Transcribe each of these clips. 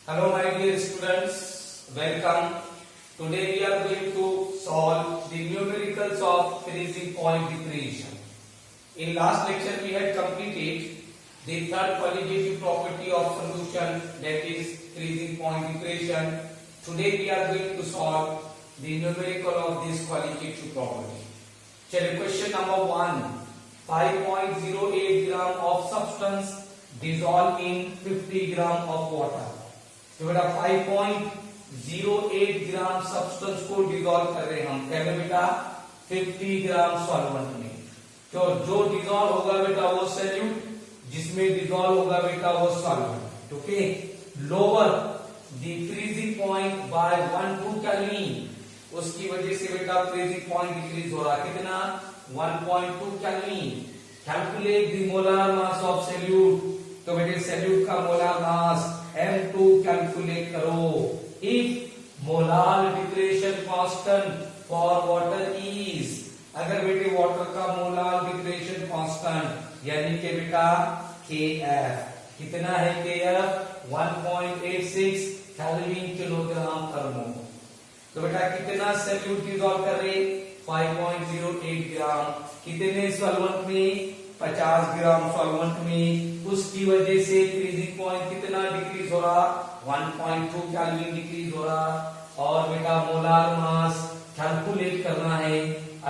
Hello my dear students, welcome. Today we are going to solve the numericals of freezing point decretion. In last lecture we had completed the third qualitative property of solution, that is freezing point decretion. Today we are going to solve the numerical of this qualitative property. चलिए question number 1. 5.08 gram of substance dissolved in 50 gram of water. तो बेटा 5.08 ग्राम substance को dissolve कर रहे हैं हम, क्या बेटा 50 ग्राम सॉल्वेंट में। तो जो डिसॉल्व होगा बेटा वो सॉल्यूट, जिसमें डिसॉल्व होगा बेटा वो solvent. Okay, lower the freezing point by 1-2 kelvin, उसकी वजह से बेटा फ्रीजिंग पॉइंट डिक्रीज हो रहा है, कितना 1.2 kelvin. Calculate the molar mass of solute, तो बेटे सॉल्यूट का मोलार मास M2 कैलकुलेट करो। If molar depression constant for water is, अगर बेटे वाटर का मोलार डिक्रीशन कांस्टेंट यानी कि बेटा Kf कितना है, Kf 1.86 केल्विन किलोग्राम पर मोल। तो बेटा कितना सॉल्यूट डिसॉल्व कर रहे, 5.08 ग्राम, कितने सॉल्वेंट में 50 ग्राम सॉल्वेंट में, उसकी वजह से फ्रीजिंग पॉइंट कितना डिक्रीज हो रहा, 1.2 केल्विन डिक्रीज हो रहा। और बेटा मोलार मास कैलकुलेट करना है,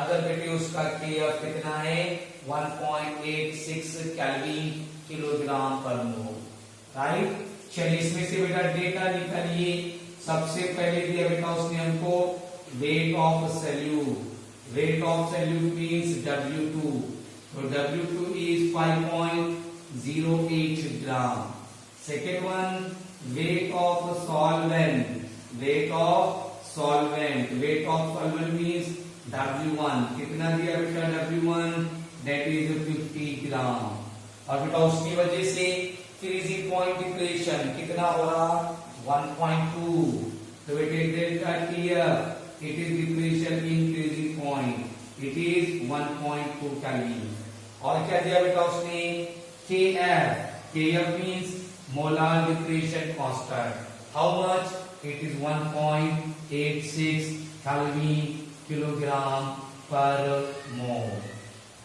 अगर बेटे उसका Kf कितना है 1.86 केल्विन किलोग्राम पर मोल, राइट। चलिए इसमें से बेटा डेटा निकालिए। सबसे पहले दिया बेटा उसने हमको weight of solute, weight of solute means W2, so W2 is 5.08 gram. Second one, weight of solvent, weight of solvent, weight of solvent means W1, कितना दिया बेटा W1, that is 50 gram। और बेटा उसकी वजह से फ्रीजिंग पॉइंट डिक्रीशन कितना हो रहा 1.2, तो बेटे delta Tf, it is decretion in freezing point, it is 1.2 kelvin. और क्या दिया बेटा उसने Kf, Kf means molar decretion constant, how much, it is 1.86 Kelvin kilogram per mole।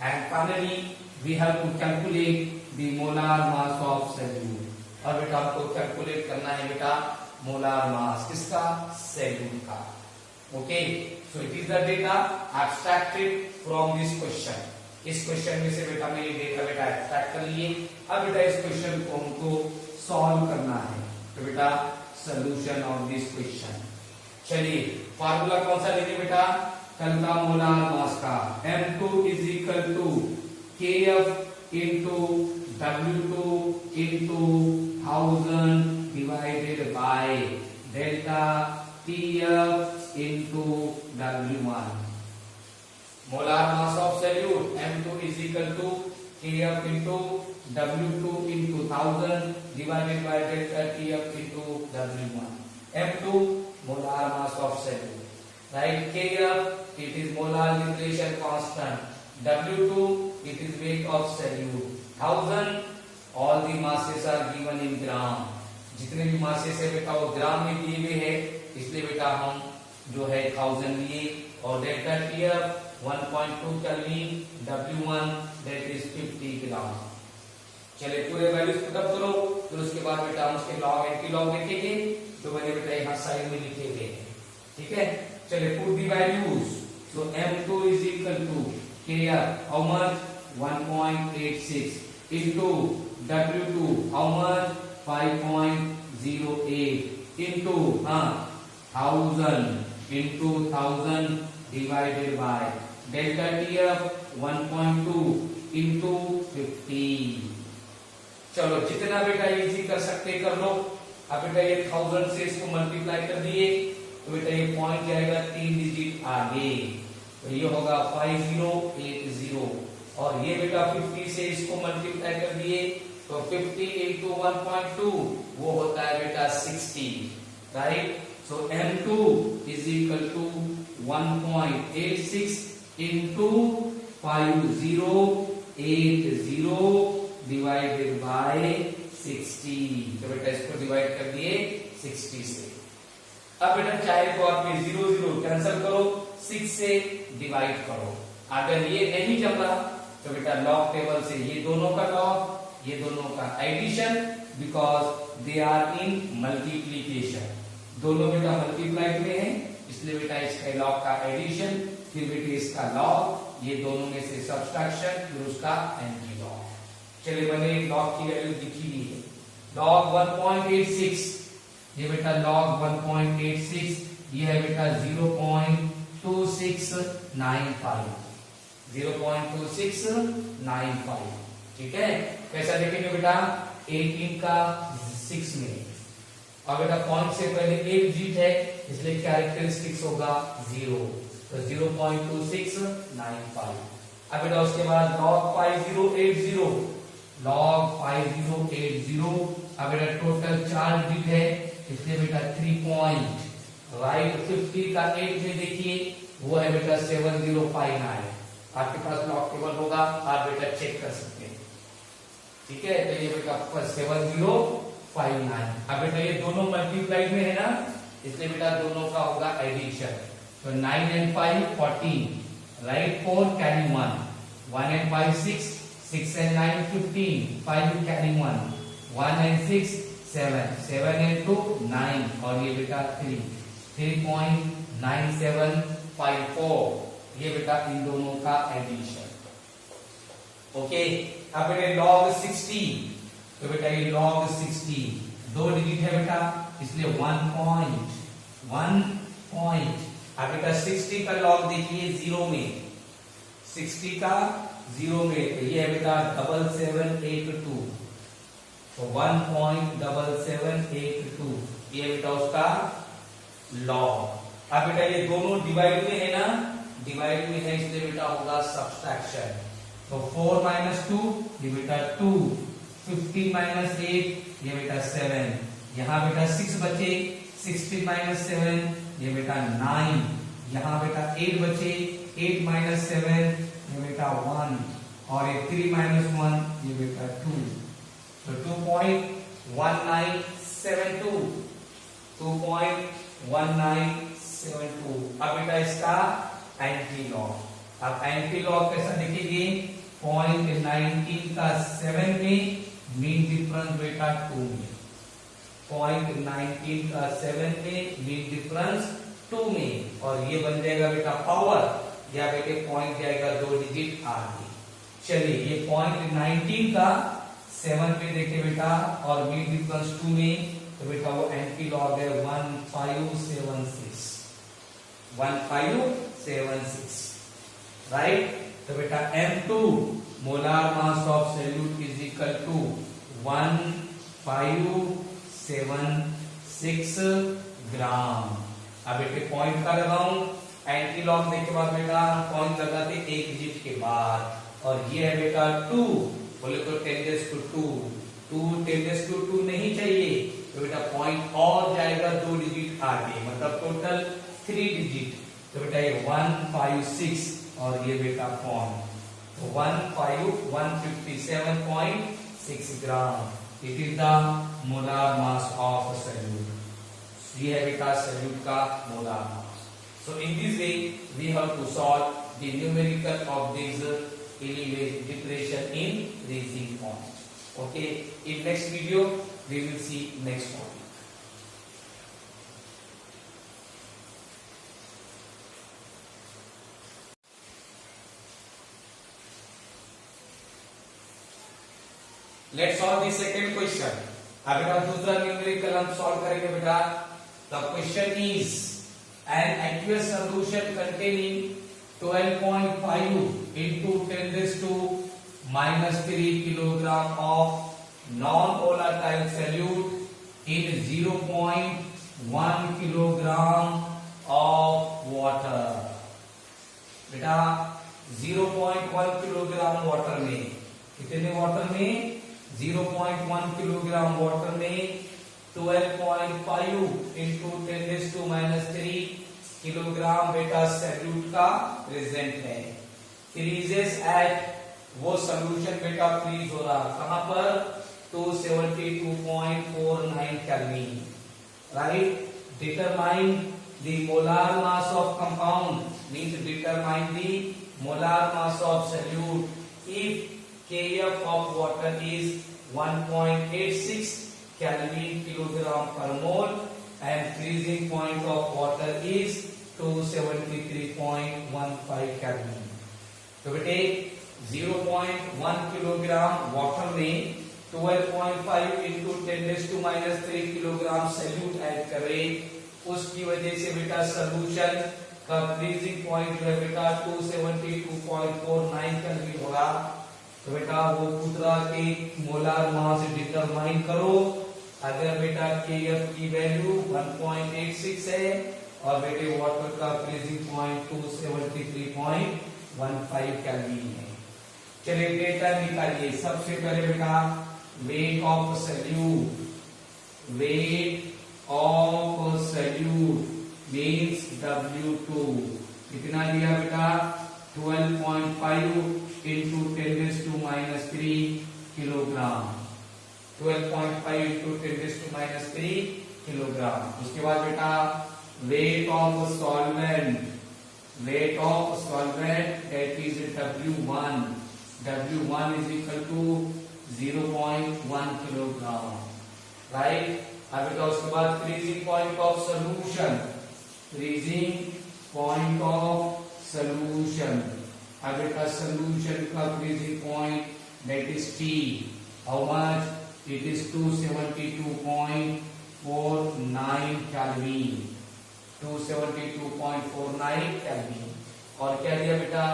And finally we have to calculate the molar mass of solute। और बेटा आपको calculate करना है बेटा मोलार मास किसका, सॉल्यूट का। Okay, so it is the data abstracted from this question. इस question में से बेटा मैंने डेटा बेटा एक्सट्रैक्ट कर लिए। अब बेटा इस क्वेश्चन को हमको सॉल्व करना है, तो बेटा सॉल्यूशन ऑफ दिस क्वेश्चन। चलिए फार्मूला कौन सा लेंगे बेटा, कल का मोलार मास का, M2 is equal to Kf into W2 into 1000 divided by delta Tf into W1। Molar mass of solute M2 is equal to Kf into W2 into 1000 divided by delta Tf into W1। M2 molar mass of solute, right? Kf it is molar decretion constant, W2 it is weight of solute, 1000 all the masses are given in gram, जितने भी masses है बेटा वो ग्राम में दिए हुए हैं, इसलिए बेटा हम जो है 1000 लिए। और delta Tf 1.2 kelvin, W1 that is 50 ग्राम। चलिए पूरे वैल्यूज पुटअप करो, फिर उसके बाद बेटा हम उसके लॉग एंटी लॉग लिखेंगे, तो मैंने बेटा यहाँ साइड में लिखे हुए हैं, ठीक है। चलिए put the values, so M2 is equal to Kf how much 1.86 into W2 how much 5.08 into 1000 into 1000 divided by delta Tf 1.2 into 50। चलो जितना बेटा इजी कर सकते कर लो। अब बेटा ये 1000 से इसको मल्टीप्लाई कर दिए, तो बेटा ये पॉइंट जाएगा 3 डिजिट आगे, तो ये होगा 5080। और ये बेटा 50 से इसको मल्टीप्लाई कर दिए, तो 50 into 1.2 वो होता है बेटा 60, right. So M2 is equal to 1.86 into 5080 divided by 60। तो बेटा इसको डिवाइड कर दिए 60 से। अब बेटा चाहे तो आप ये 0 0 कैंसिल करो, 6 से डिवाइड करो। अगर ये नहीं जम रहा तो बेटा लॉग टेबल से ये दोनों का लॉग, ये दोनों का addition, because they are in multiplication, दोनों बेटा मल्टीप्लाई में है, इसलिए बेटा इसका लॉग का एडिशन, फिर बेटा इसका लॉग, ये दोनों में से सब्ट्रैक्शन, फिर उसका एंटी लॉग। चलिए मैंने लॉग की वैल्यू लिखी हुई है, लॉग 1.86, ये बेटा लॉग 1.86, ये है बेटा 0.2695, 0.2695, ठीक है। कैसा देखेंगे बेटा, 18 का 6 में, और बेटा पॉइंट से पहले एक डिजिट है इसलिए कैरेक्टरिस्टिक्स होगा 0, तो 0.2695। अब बेटा उसके बाद log 5080, log 5080, अब बेटा टोटल 4 डिजिट है इसलिए बेटा 3 पॉइंट, राइट 50 का 8 में देखिए वो है बेटा 7059, आपके पास लॉग टेबल होगा, आप बेटा चेक कर सकते हैं, ठीक है। तो ये बेटा 7059। अब बेटा ये दोनों मल्टीप्लाई में है ना, इसलिए बेटा दोनों का होगा एडिशन, तो 9 and 5 14, right 4 carry 1, 1 and 5 6, 6 and 9 15, 5 carry 1, 1 and 6 7, 7 and 2 9, और ये बेटा 3, 3.9754, ये बेटा इन दोनों का एडिशन, ओके। अब बेटा log 60, तो बेटा ये log 60 दो डिजिट है बेटा इसलिए 1 पॉइंट। अब बेटा 60 का log देखिए 0 में, 60 का 0 में, तो ये है बेटा 7782, तो 1.7782, ये बेटा उसका log। अब बेटा ये दोनों डिवाइड में है ना, डिवाइड में है इसलिए बेटा होगा सब्ट्रैक्शन, तो 4 - 2 ये बेटा 2, 15 - 8 ये बेटा 7, यहाँ बेटा 6 बचे, 16 - 7 ये बेटा 9, यहाँ बेटा 8 बचे, 8 - 7 ये बेटा 1, और ये 3 - 1 ये बेटा 2, तो 2.1972, 2.1972। अब बेटा इसका एंटी लॉग, अब एंटी लॉग कैसा देखेंगे, 0.19 का 7 में, मीन डिफरेंस बेटा 2 में, 0.19 का 7 में, मीन डिफरेंस 2 में, और ये बन जाएगा बेटा पावर, या बेटे पॉइंट जाएगा 2 डिजिट आगे। चलिए ये 0.19 का 7 पे देखिए बेटा, और मीन डिफरेंस 2 में, तो बेटा वो एंटी लॉग है 1576, राइट। तो बेटा M2 molar mass of solute is equal to 1576 gram. अब बेटे पॉइंट का लगाऊं, एंटी लॉग देखने के बाद बेटा पॉइंट लगाते एक डिजिट के बाद, और ये है बेटा 2, बोले तो 10⁻²2 नहीं चाहिए, तो बेटा पॉइंट और जाएगा 2 डिजिट आगे, मतलब टोटल 3 डिजिट, तो बेटा ये 156, और ये बेटा पॉइंट, तो 157.6 gram, it is the molar mass of solute. ये है बेटा सॉल्यूट का molar mass. So in this way we have to solve the numerical of this depression in freezing point. Okay, in next video we will see next topic. Let's solve the second question. अगर हम दूसरा numerical हम solve करेंगे बेटा, the question is an aqueous solution containing 12.5 into 10⁻³ kilogram of non-volatile solute in 0.1 kilogram of water. बेटा 0.1 kilogram water में, कितने water में, 0.1 किलोग्राम वाटर में 12.5 into 10⁻³ किलोग्राम बेटा सॉल्यूट का प्रेजेंट है। फ्रीजेस एट, वो सॉल्यूशन बेटा फ्रीज हो रहा कहां पर, 272.49 kelvin, right? Determine the molar mass of compound, means determine the molar mass of solute if Kf of water is 1.86 Kelvin kilogram per mole and freezing point of water is 273.15 Kelvin. तो बेटे 0.1 kilogram water में 12.5 into 10⁻³ kilogram solute add करें, उसकी वजह से बेटा solution का freezing point जो है बेटा 272.49 केल्विन होगा। तो बेटा वो पूरा के मोलार मास डिटरमाइन करो। अगर बेटा Kf की वैल्यू 1.86 है और बेटे वाटर का फ्रीजिंग पॉइंट 273.15 केल्विन है। चलिए डेटा निकालिए। सबसे पहले बेटा weight of solute, weight of solute means W2 कितना दिया बेटा 12.5 इंटू 10⁻³ किलोग्राम, 12.5 इंटू 10⁻³ किलोग्राम। उसके बाद बेटा weight of solvent, weight of solvent that is W1, W1 is equal to 0.1 kilogram, right. अब बेटा उसके बाद freezing point of solution, freezing point of solution. अब बेटा सॉल्यूशन का freezing point that is T, how much, it is 272.49 kelvin, 272.49 kelvin. और क्या दिया बेटा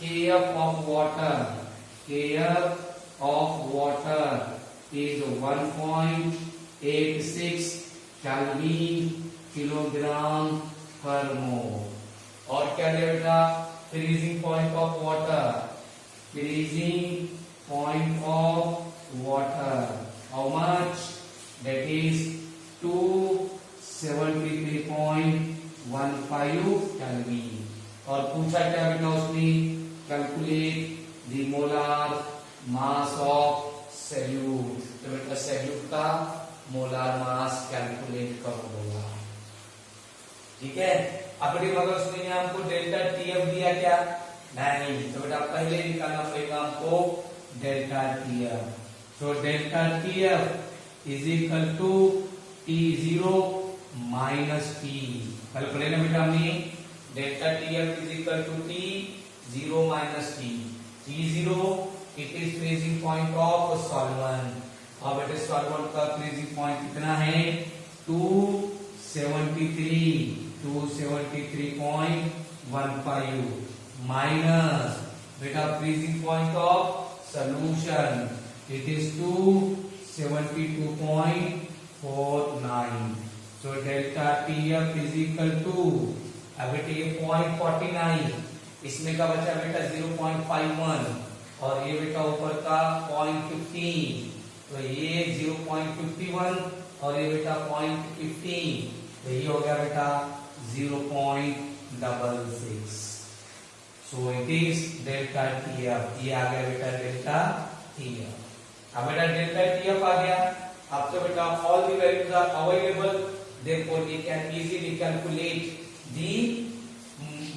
Kf of water, Kf of water is 1.86 Kelvin kilogram per mole। और क्या दिया बेटा freezing point of water, freezing point of water how much, that is 273.15 kelvin. और पूछा क्या बेटा उसने, calculate the molar mass of solute. तो बेटा सॉल्यूट का मोलार मास कैलकुलेट करो बोला, ठीक है। अब मगर उसने हमको डेल्टा टीएफ दिया क्या, नहीं, तो बेटा पहले निकालना पड़ेगा हमको डेल्टा टीएफ। तो delta TF is equal to T0 minus T, कल पढ़े ना बेटा हमने delta TF is equal to T0 minus T। T0 it is freezing point of solvent, और बेटे सॉल्वेंट का फ्रीजिंग पॉइंट कितना है 273.15 माइनस बेटा freezing point of solution it is 272.49। So delta TF is equal to, अब बेटे ये 0.49, इसमें का बचा बेटा 0.51 और ये बेटा ऊपर का 0.15, तो ये 0.51 और ये बेटा 0.15, तो ये हो गया बेटा 0.66। So it is delta TF, ये आ गया बेटा डेल्टा टीएफ। अब बेटा डेल्टा टीएफ आ गया। अब तो बेटा all the values are available, therefore we can easily calculate the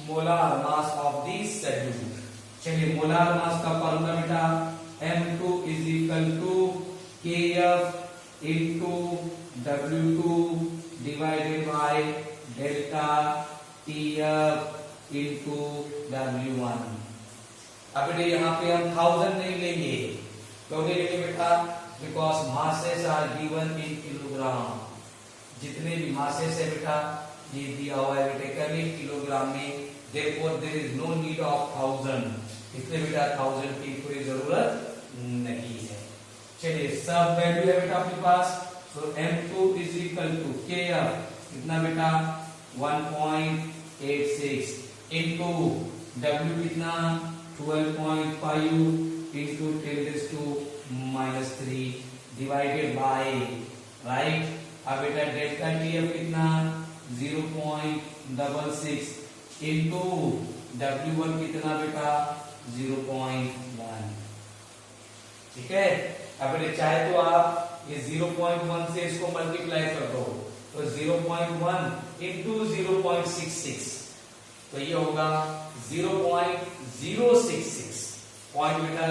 molar mass of this solute. चलिए मोलार मास का फॉर्मूला बेटा M2 is equal to Kf into W2 divided by delta TF into W1। अब बेटे यहाँ पे हम 1000 नहीं लेंगे, क्यों नहीं लेंगे बेटा, because masses are given in kilogram. जितने भी मासेस है बेटा ये दिया हुआ है बेटे केल्विन किलोग्राम में, therefore there is no need of 1000, इसलिए बेटा 1000 की कोई जरूरत नहीं है। चलिए सब वैल्यू है बेटा अपने पास। सो M2 is equal to Kf कितना बेटा 1.86 into W कितना 12.5 into 10⁻³ divided by, राइट। अब बेटा डेल्टा टीएफ कितना 0.66 into W1 कितना बेटा 0.1, ठीक है। अब बेटे चाहे तो आप ये 0.1 से इसको मल्टीप्लाई कर दो, तो 0.1 इंटू 0.66, तो ये होगा 0.066 पॉइंट बेटा।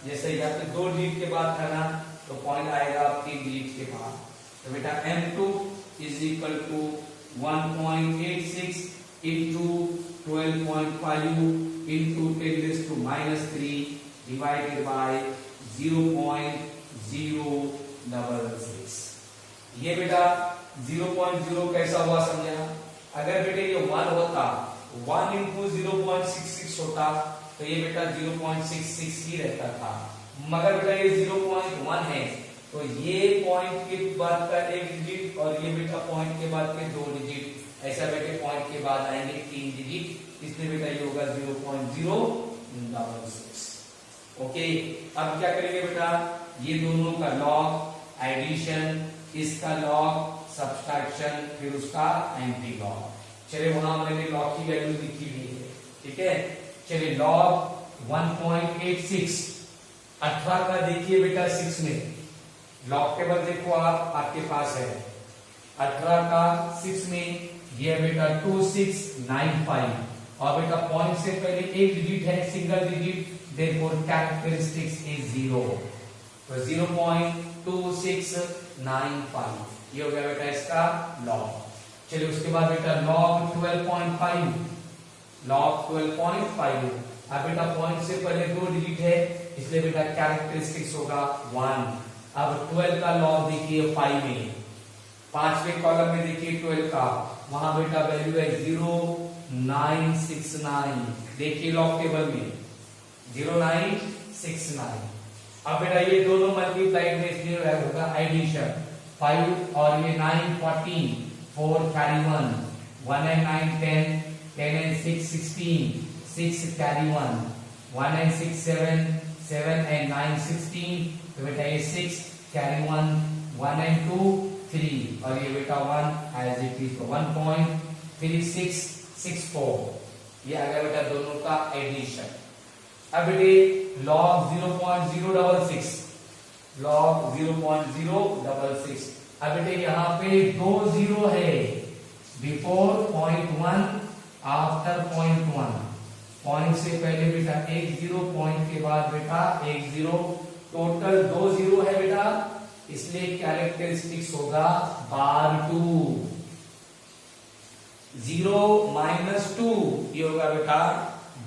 जैसे यहाँ पे 2 डिजिट के बाद था ना, तो पॉइंट आएगा 3 डिजिट के बाद। तो बेटा M2 is equal to 1.86 into 12.5 into 10⁻³ divided by 0.066। ये बेटा 0.0 कैसा हुआ समझा? अगर बेटे ये 1 होता, 1 इंटू 0.66 होता, तो ये बेटा 0.66 ही रहता था। मगर बेटा ये 0.1 है, तो ये पॉइंट के बाद का 1 डिजिट और ये बेटा पॉइंट के बाद के 2 डिजिट, ऐसा बेटे पॉइंट के बाद आएंगे 3 डिजिट, इसलिए बेटा ये होगा 0.066। ओके, अब क्या करेंगे बेटा? ये दोनों का लॉग एडिशन, इसका लॉग सब्सट्रैक्शन, फिर उसका एंटी लॉग। चलिए वहां मैंने लॉग की वैल्यू लिखी हुई है, ठीक है। चलिए लॉग 1.86, 18 का देखिए बेटा 6 में, लॉग टेबल देखो आप, आपके पास है 18 का 6 में, ये बेटा 2695, और बेटा पॉइंट से पहले 1 डिजिट है, single digit, therefore characteristics is 0, तो 0.2695 ये हो गया बेटा इसका लॉग। चलिए उसके बाद बेटा लॉग 12.5, लॉग 12.5, अब बेटा पॉइंट से पहले 2 डिजिट है, इसलिए बेटा कैरेक्टरिस्टिक्स होगा 1। अब 12 का लॉग देखिए 5 में, 5वें कॉलम में देखिए 12 का, वहां बेटा वैल्यू है 0969, देखिए लॉग टेबल में 0969। अब बेटा ये दोनों मल्टीप्लाइड में, इसलिए होगा एडिशन, 5 और ये 9 14, 4 carry 1, 1 and 9 10, 10 and 6 16, 6 carry 1, 1 and 6 7, 7 and 9 16, तो बेटा ये 6 carry 1, 1 and 2 3, और ये बेटा 1 as it is, 1.3664, ये आ गया बेटा दोनों का एडिशन। अब बेटे log 0.066, log 0.066, अब बेटे यहाँ पे 2 0 है, बिफोर 0.1, आफ्टर 0.1, पॉइंट से पहले बेटा 1 0, पॉइंट के बाद बेटा 1 0, टोटल 2 0 है बेटा, इसलिए कैरेक्टरिस्टिक्स होगा /2, 0 - 2, ये होगा बेटा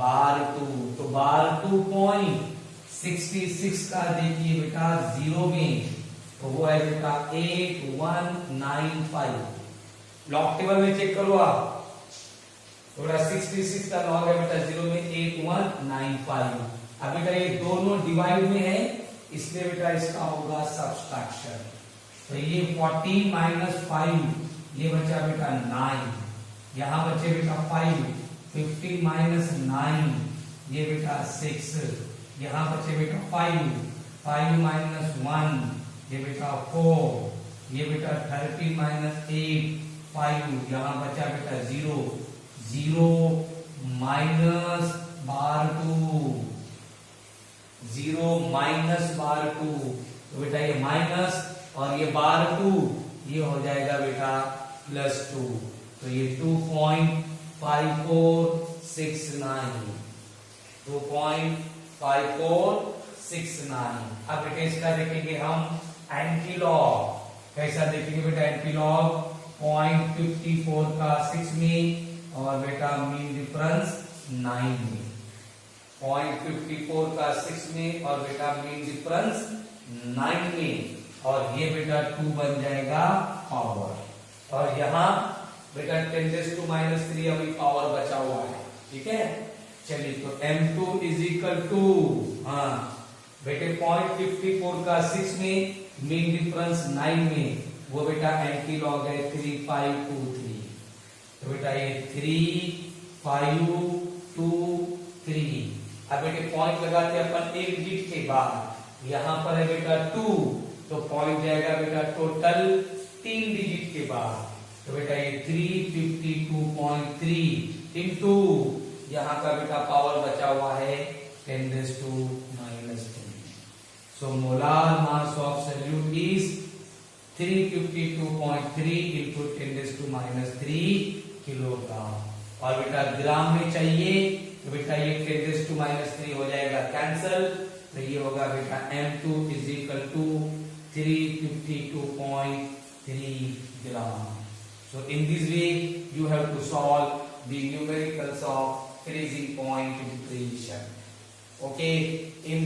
/2, तो /2.66 का देखिए बेटा 0 में, तो वो है बेटा 8195, लॉग टेबल में चेक करो आप, तो बेटा 66 का लॉग है बेटा 0 में 8195। अब बेटा ये दोनों डिवाइड में है, इसलिए बेटा इसका होगा सब्सट्रैक्शन, तो ये 14 - 5, ये बचा बेटा 9, यहां बचे बेटा 5, 15 - 9, ये बेटा 6, यहां बचे बेटा 5, 5 - 1, ये बेटा 4, ये बेटा 30 - 8, 5, यहां बचा बेटा 0, 0 - /2, 0 - /2, तो बेटा ये माइनस और ये /2, ये हो जाएगा बेटा +2, तो ये 2.5469, 2.5469। अब बेटा इसका देखेंगे हम एंटी लॉग, कैसा देखेंगे बेटा एंटी लॉग? 0.54 का 6 में, और बेटा मीन डिफरेंस 9 में, 0.54 का 6 में, और बेटा मीन डिफरेंस 9 में, और ये बेटा 2 बन जाएगा पावर, और यहाँ बेटा 10⁻³ अभी पावर बचा हुआ है, ठीक है। चलिए तो M2 इज इक्वल टू, हाँ बेटे 0.54 का 6 में, मीन डिफरेंस 9 में, वो बेटा एंटी लॉग है 3523, तो बेटा ये 3523। अब बेटे पॉइंट लगाते हैं अपन 1 डिजिट के बाद, यहां पर है बेटा 2, तो पॉइंट जाएगा बेटा टोटल 3 डिजिट के बाद, तो बेटा ये 352.3 इंटू यहाँ का बेटा पावर बचा हुआ है 10⁻³ so molar mass of solute is 352.3 into 10⁻³ kilogram. और बेटा ग्राम में चाहिए तो बेटा ये 10⁻³ हो जाएगा कैंसल, तो ये होगा बेटा m2 is equal to 352.3 gram. So in this way you have to solve the numericals of freezing point depreciation. Okay, in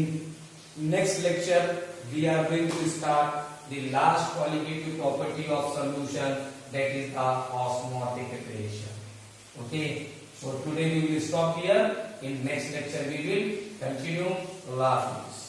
next lecture we are going to start the last qualitative property of solution, that is the osmotic pressure. Okay, so today we will stop here. In next lecture we will continue last.